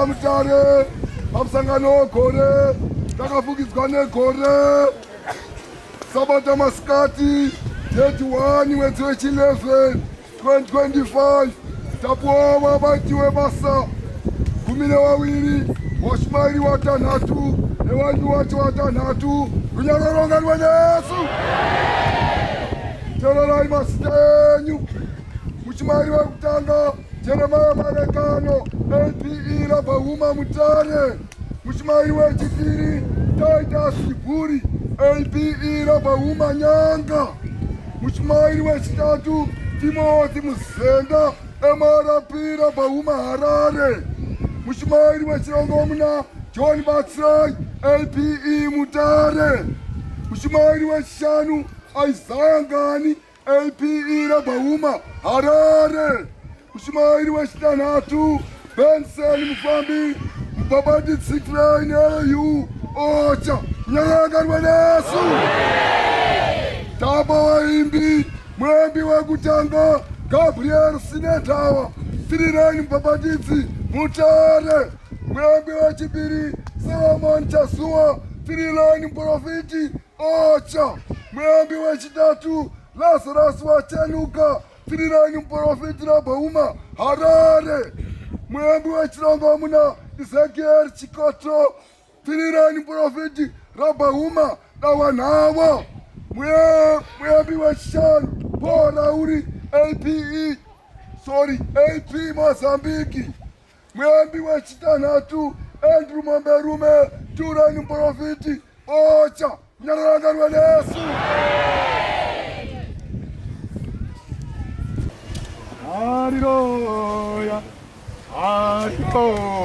paMutare, musangano weGore, takafukidzwa neGore. Sabhath masikati, date 1 mwedzi we11, 2025. Tapuwa vabati vebasa 12 vashumari vatanhatu nevanhu vacho vatanhatu kunyangaronga rwenesu. Tererai mazita enyu. Mushumari wekutanga Jeremiah Marekano APE paMutare. Mushumari wechipiri Titus Kiburi APE paManyanga. Mushumari wechitatu Timothy Muzenda MRP paHarare. Mushumari wechirongomuna John Batsirai APE Mutare. Mushumari wechishanu Isaiah Ngani APE paHarare. Mushumari wechitanhatu Benson Mufambi Mubhabhati Tsikirai AU Ocha Nyanga rwenesu. Tapa waimbi muembi wekutanga Gabriel Sinetawa 39 Mubhabhatidzi Mutare. Muembi wechipiri Solomon Chasuwa 39 Muprofiti Ocha. Muembi wechitatu Lazarus Wachenuka 39 Muprofiti paHarare. Muembi wechirongomuna Ezekiel Chikoto 39 Muprofiti paHawanhava. Muembi wechishanu Paul Rauri AP Mozambique. Muembi wechitanhatu Andrew Momberume 29 Muprofiti Ocha Nyaranga rwenesu. Hallelujah, hallelujah.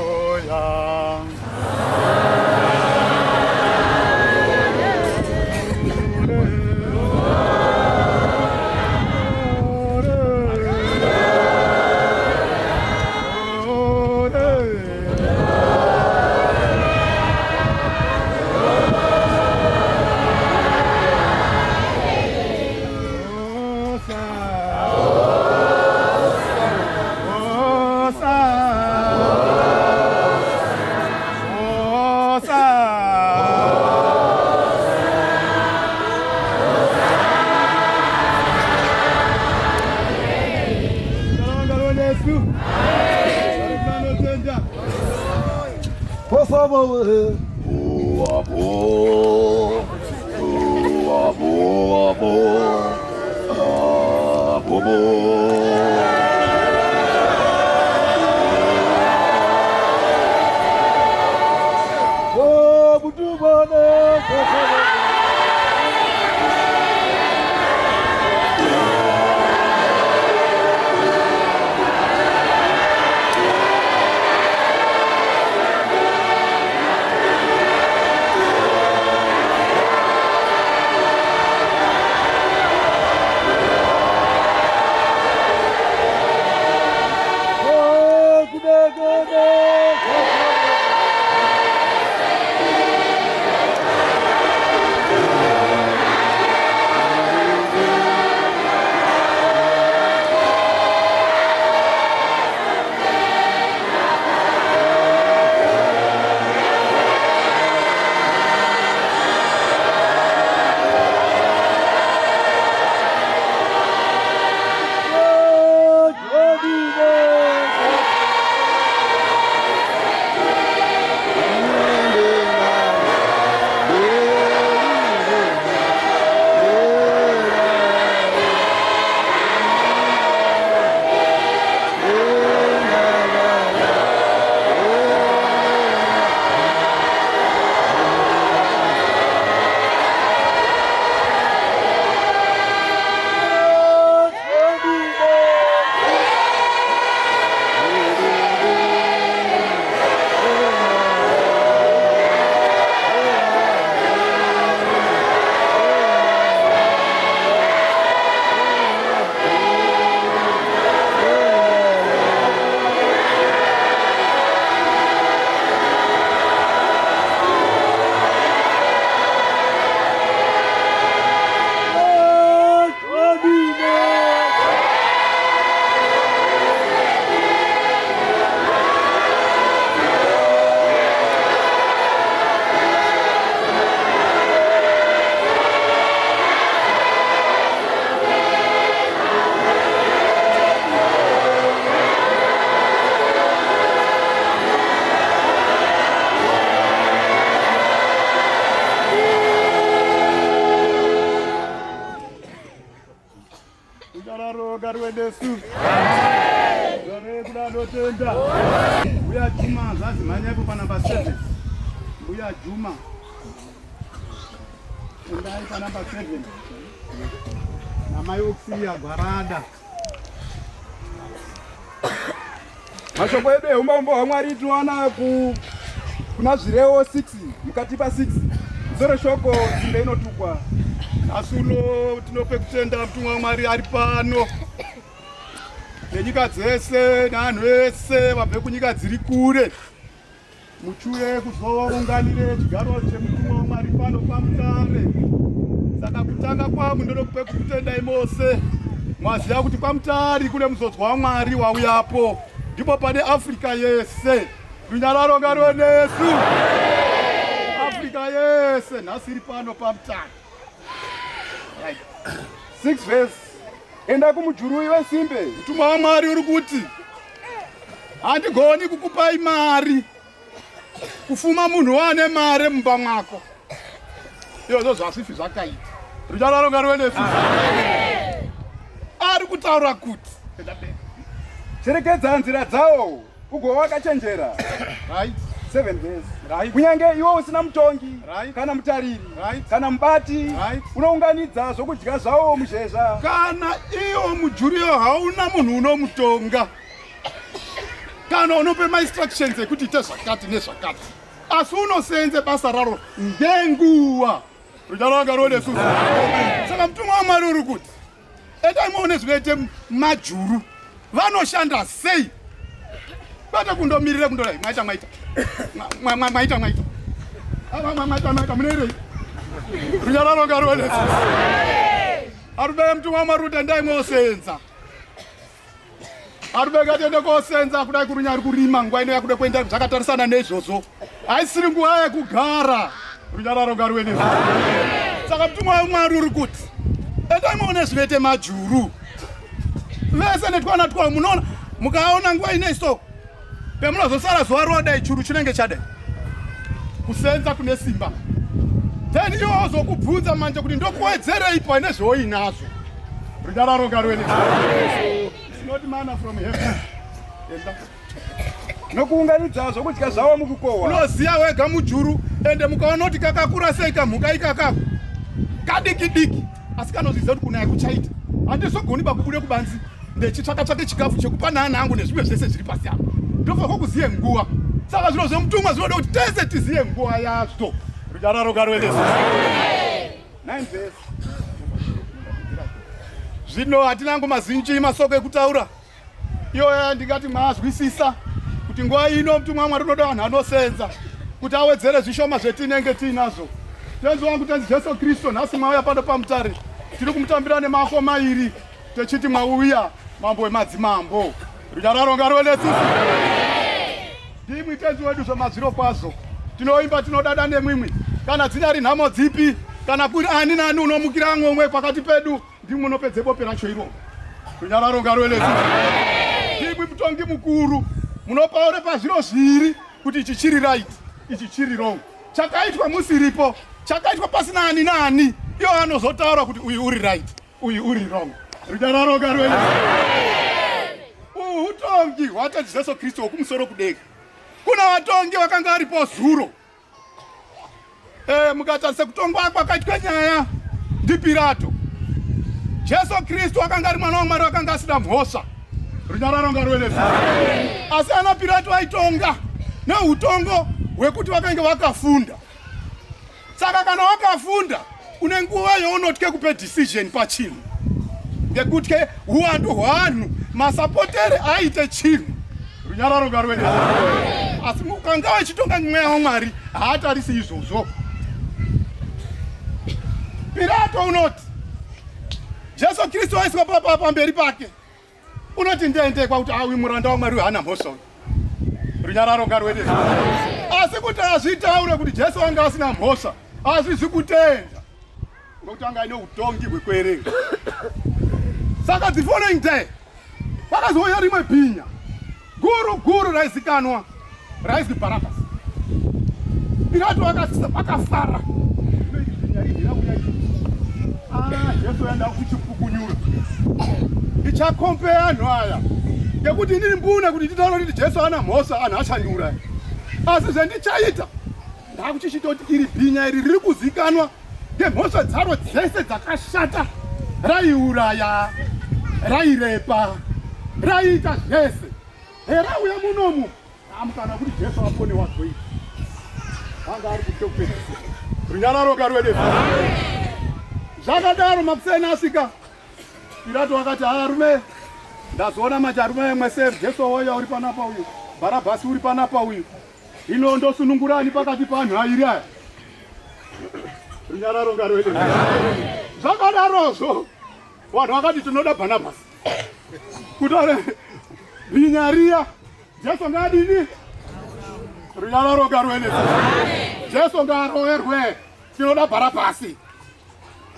wenesu. Dore kuda dotenda. Uya Juma zazi manyapo pa number 7. Uya Juma. Endai pa number 7. Nama yokusiya gwarada. Mashoko edu eumambo hwaMwari tinowana kuna zvirevo 6 mukati pa 6 zero shoko dzimbe inotukwa. Asi uno tinope kutenda mutumwa waMwari ari pano nenyika dzese nevanhu vese vabve kunyika dziri kure muchiuye kuzounganire chigaro chemutumwa waMwari pano paMutare. Saka kutanga kwangu ndokupe kutendai mose. Mwaziva kuti paMutare kune muzodzwa waMwari wauyapo, ndipo pane Afrika yese. Runyararo ngariwe nesu. Afrika yese nhasi iri pano paMutare. 6 verse. Enda kumujuru iwe simbe. Mutumwa waMwari uri kuti handigoni kukupai mari kufuma munhu wane mari mumba mwako. Izvo zvasifi zvakaita. Runyararo ngariwe nesu. Ari kutaura kuti cherekedza nzira dzawo ugova wakachenjera. Right. 7 verse. Right. Kunyange iwe usina mutongi, right, kana mutariri, right, kana mubati, right, unounganidza zvokudya zvawo muzhezha. Kana iwo mujuriyo hauna munhu unomutonga, kana unope ma-instructions ekuti ite zvakati nezvakati, asi unosenze basa raro ngenguva. Runyararo ngariwe nesu. Saka mutumwa waMwari uri kuti endai muone zvinoite majuru vanoshanda sei, kwete kundomirire kundodai mwaita munerei. Runyararo ngariwe nesu. Arube mutumwa waMwari kuti endai mwosenza. Arube ngatiende kosenza kudai kurunyari kurima nguva ino yakude kuenda zvakatarisana neizvozvo. Haisiri nguva yekugara. Runyararo ngariwe nesu. Saka mutumwa waMwari uri kuti endai muone zvinoite majuru. Vese netwana twawo munoona mukaona nguva ineiso pemunozosara zuva rodai churu chinenge chadai kusenza kune simba. Then iwo zokubvunza manje kuti ndokuwedzerei pane zvoinazvo. Runyararo ngariwe nesu. It's not manna from heaven. Nokuunganidza zvokudya zvawo mukukohwa. Unoziya wega mujuru ende mukaona kuti kakakura sei kamhuka ikakako kadiki asi kanozviziva kuti kunaya kuchaita. Handizogoni bakubude kubanzi ndechitsvaka chikafu chekupa nana angu nezvimwe zvese zviri pasi apo. Ndofanirwa kuziye nguva. Saka zviro zvemutumwa zvinoda kuti tese tiziye nguva yazvo. Runyararo ngariwe nesu. 9 verse. Zvino hatinango mazinji masoko ekutaura. Iyo ndingati maazwisisa kuti nguva ino mutumwa waMwari unoda vanhu anosenza kuti awedzere zvishoma zvetinenge tiinazvo. Tenzi wangu tenzi Jesu Kristu nhasi mwauya pano paMutare. Tiri kumutambira nemako mairi techiti mwauya mambo wemadzimambo. Runyararo ngariwe nesu. Ndimwi tenzi wedu zvemazviro kwazvo. Tinoimba tinodada nemwimwi. Kana dzinyari nhamo dzipi, kana kuri ani nani unomukira ngomwe pakati pedu, ndimwi unopedze bope racho iro. Runyararo ngariwe nesu. Ndimwi mutongi mukuru. Munopaure pazviro zviri kuti ichi chiri right, ichi chiri wrong. Chakaitwa musiripo, chakaitwa pasina ani nani. Iyo anozotaura kuti uyu uri right, uyu uri wrong. Runyararo ngariwe nesu. Utongi hwata Jesu Kristu wokumusoro kudenga. Kuna vatongi vakanga varipo zuro. Mukatarisa kutongwa kwakaitwa nyaya ndiPirato. Jesu Kristu akanga ari mwana waMwari akanga asina mhosva. Runyararo ngariwe nesu. Asi ana Pirato aitonga neutongo hwekuti vakanga vakafunda. Saka kana wakafunda une nguva yaunotye kupe decision pachinhu. Ngekuti uwandu hwanhu masapotere aite chinhu. Runyararo ngariwe nesu. Asi mukanga wachitonga mweya waMwari haatarisi izvozvo. Pirato unoti Jesu Kristu aiswa pamberi pake. Unoti ndiendekwa kuti uyu muranda waMwari hana mhosva. Runyararo ngariwe nesu. Asi kuti azvitaure kuti Jesu anga asina mhosva hazvizi kutenda. Ngokuti anga ine utongi hwekuerenga. Saka the following day pakazouya rimwe bhinya guru raizikanwa raizwi Bharabhasi. Pirato akafara. Jesu aenda kuchipukunyura. ndichakompea anhu aya ngekuti ndiri mbuna kuti titaura kuti Jesu ana mhosa anhu achandiuraya. Asi zvendichaita ndakuchichitoti iri bhinya iri riri kuzikanwa ngemhosva dzaro dzese dzakashata, raiuraya, rairepa, raiita zvese. Rauya munomu amukana kuti Jesu apone wazoita. Vanga ari kutopedzisa. Runyararo karwedesa. Zvakadaro makuseni asvika. Pilato akati arume ndazoona macharume mwese Jesu wauya uri panapa uyu, Bharabhasi uri panapa uyu. Ino ndosunungurani pakati panhu airi aya. Runyararo karwedesa. Zvakadarozvo vanhu vakati tinoda Bharabhasi. Kutore binyariya Jesu ngadini? Runyararo karwedesa. Jesu ngaroerwe. Tinoda Bharabhasi.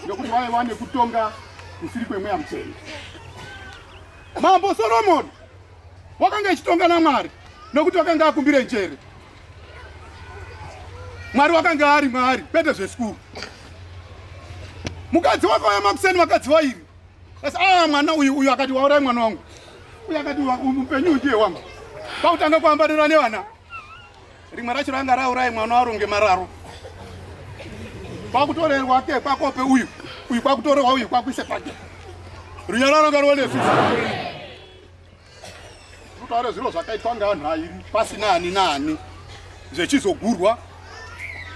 Ngekuti vaiva nekutonga kusiri kwemweya mutsvene. Mambo Solomoni wakanga achitonga naMwari nokuti wakanga akumbire njere. Mwari wakanga ari Mwari kwete zvesikuru. Mukadzi wakauya makuseni vakadzi vairi. Asi mwana uyu akati waurai mwana wangu. Uyu akati upenyu ndiye wangu. Pakutanga kuambarira nevana. Rimwe racho ranga raurai mwana waro ngemararo. Kwakutorerwa ke kwakope uyu kwakutorerwa uyu kwakuise pake. Runyararo karwedesa. Kutaura zviro zvakaitwa ngevanhu airi pasina ani naani zvechizogurwa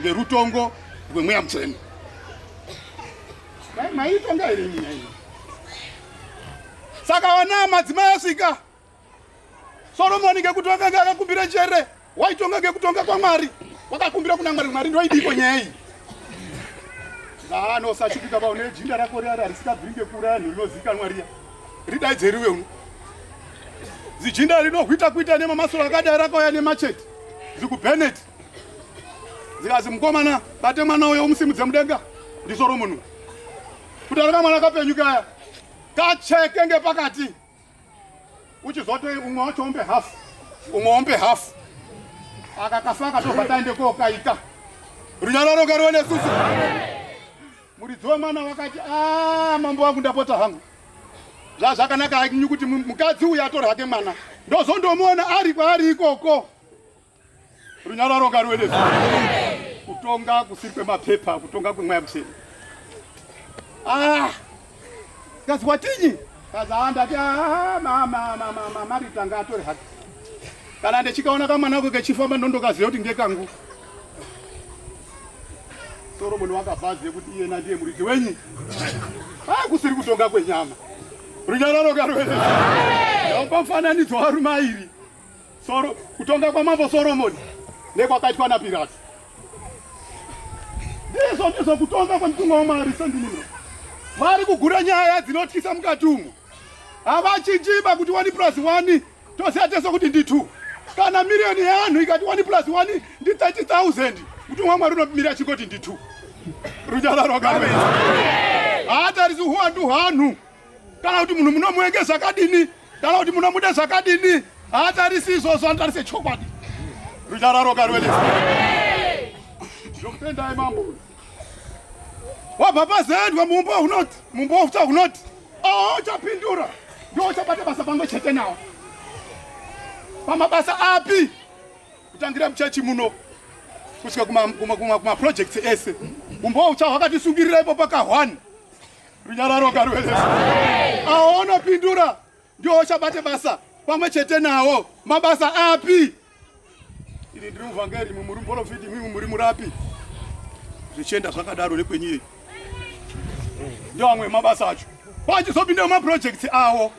ngerutongo rwemweya mutsvene. Maitonga here nyaya iyi. Saka vana madzimai asvika. Solomoni ngekuti wakanga akakumbira njere, waitonga ngekutonga kwaMwari. Wakakumbira kuna Mwari, Mwari ndoidiko nyaya iyi. Anosachipika paune jinda rako riya risikabviri ngekure anhu rinozikanwa riya. Ridaidze uno. Zijinda rinohwita kuita nemamasoro akadai rakauya nemacheti. ZikuBennett. Zikazi mukomana bate mwana uyo umusimudze mudenga. Ndi Solomoni. Kutaraka mwana kapenyuka aya. Kacheke ngepakati. Uchizote umwe wacho ombe hafu. Umwe ombe hafu. Akakafaka tobataende kokaika. Runyararo karwedesa. Muridziwa mwana wakati mambo wangu ndapota hangu. Zvakanaka hakinyu kuti mukadzi uyu atore hake mwana. Ndozondomuona ari kwaari ikoko. Runyararo karwedesa. Kutonga kusiri kwemapepa, kutonga kwemweya mutsvene. Kazi watinyi? Kazi andati Marita ngaatore hake. Kana ndichikaona kamwana kako kechifamba ndondokaziva kuti ngekangu. Solomoni wakabvazive kuti iyena ndiye muridzi wenyu. Kusiri kutonga kwenyama. Runyararo karwedesa. Ndopamfananidzo varume airi. Kutonga kwamambo Solomoni nekwakaitwa naPirato. Ndizvo kutonga kwemutumwa waMwari sendinimro. Vari kugura nyaya dzinotyisa mukati umo. Havachinjiba kuti 1+1 toziva tese kuti ndi 2. Kana miriyoni yeanhu ikati 1+1 ndi 30,000. Mutumwa waMwari unomira chingoti ndi 2. Runyararo karwedesa. Haatarisi uwandu hwanhu. Kana kuti munhu munomuenge zvakadini, kana kuti munomuda zvakadini, haatarisi izvozvo, anotarise chokwadi. Runyararo karwedesa. Ndokutendai mambo. Wabva pazendwa mumbo hunoti, mumbo uta hunoti. Uchapindura. Ndiwo uchabata basa pamwe chete nawo. Pamabasa api? Kutangira muchechi muno. Kusvika kuma projects ese. Mumbo ucha hwakatisungirira ipo paka 1. Runyararo karwedesa. Unopindura. Ndiwo uchabata basa pamwe chete nawo. Mabasa api? Ini ndiri muvhangeri muri muprofiti muri murapi. Zvichienda zvakadaro nekwenyire. Ndio amwe mabasa acho. Wachizopinda mumaprojects awo.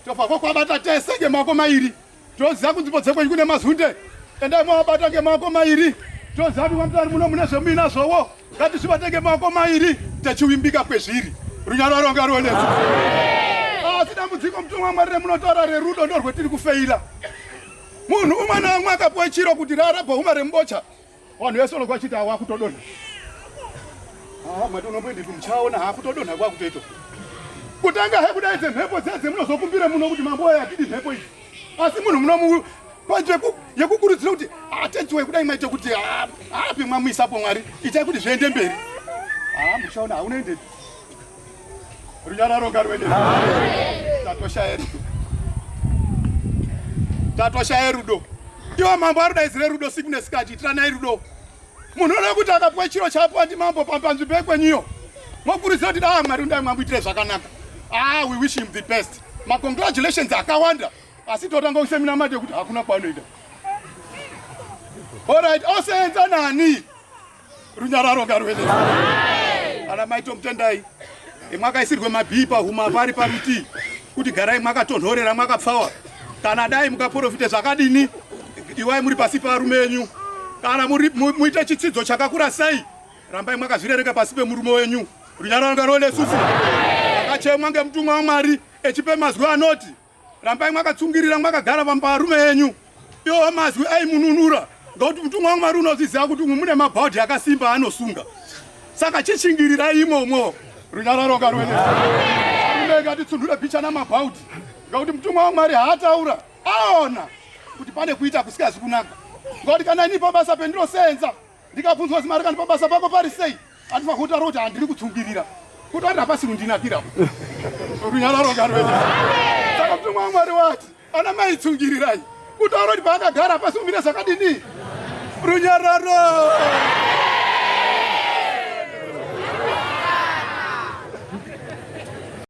Tofa kwabata tese ngemako mairi. Toziva kunzvimbo dzekwenyu kune mazunde. Endai mwabata ngemako mairi. Toziva kuti kwamutari muno mune zvemina zvowo. Ngatizvibate ngemako mairi. Techiwimbika kwezviri. Runyararo karwedesa. Dambudziko mutumwa waMwari remunotaura rerudo ndorwetiri kufeira. Munhu umwe naumwe akapuwa chiro kuti rarabva uma rembocha. Vanhu vese vanokachita wakutodonha. Mwati unomboende kumuchaona hakutodonha kwakutoito. Kutanga he kudaidze mhepo dzedze munozokumbire muno kuti mambo aya atidi mhepo idzi. Asi munhu munomu panje yekukurudzira kuti atenziwe kudai maite kuti api mwamuisapo Mwari. Itai kuti zviende mberi. Muchaona haunoende. Runyararo ngarwende. Tatoshaye rudo. Iwo mambo arudaizire rudo siku nesikati tiranai rudo. Munhu unoda kuti akapuwa chiro chapo ati mambo panzvimbo yekwenyuyo. Mokurudzira kuti Mwari undai mwamuitire zvakanaka. We wish him the best. Congratulations akawanda. Asi totanga kusemina mate kuti hakuna kwanoida. Alright, osenza nani? Runyararo ngarwende. Ana maito mutendai. Mwakaisirwe mabhipa huma pari pamuti. Kuti garai mwakatonhorera mwakapfawa. Kana dai mukaprofite zvakadini, iwai muri pasi parume wenyu. Kana muite chitsidzo chakakura sei, rambai mwakazvirereka pasi pemurume wenyu. Runyararo ngarwende susu. Akachemwa ngemutumwa waMwari echipe mazwi anoti, rambai mwakatsungirira mwakagara parume wenyu. Iwo mazwi aimununura. Ngekuti mutumwa waMwari unoziziva kuti mune mabhaudhi akasimba anosunga. Saka chichingirirai imomo. Runyararo ngarwende. Unenge titsundure picha namabhaudhi. Ngekuti mutumwa waMwari haataura aona kuti pane kuita kusikazi kunaka. Ngekuti kana ini pabasa pendinosenza ndikabvunzwa kuti Mwari kana pabasa pako pari sei, andifa kutaura kuti handiri kutsungirira kuti andi hapasi kundinakira. Runyararo ngarwende. Saka mutumwa waMwari wati ana maitsungirirai kutaura kuti paakagara pasi umire zvakadini. Runyararo.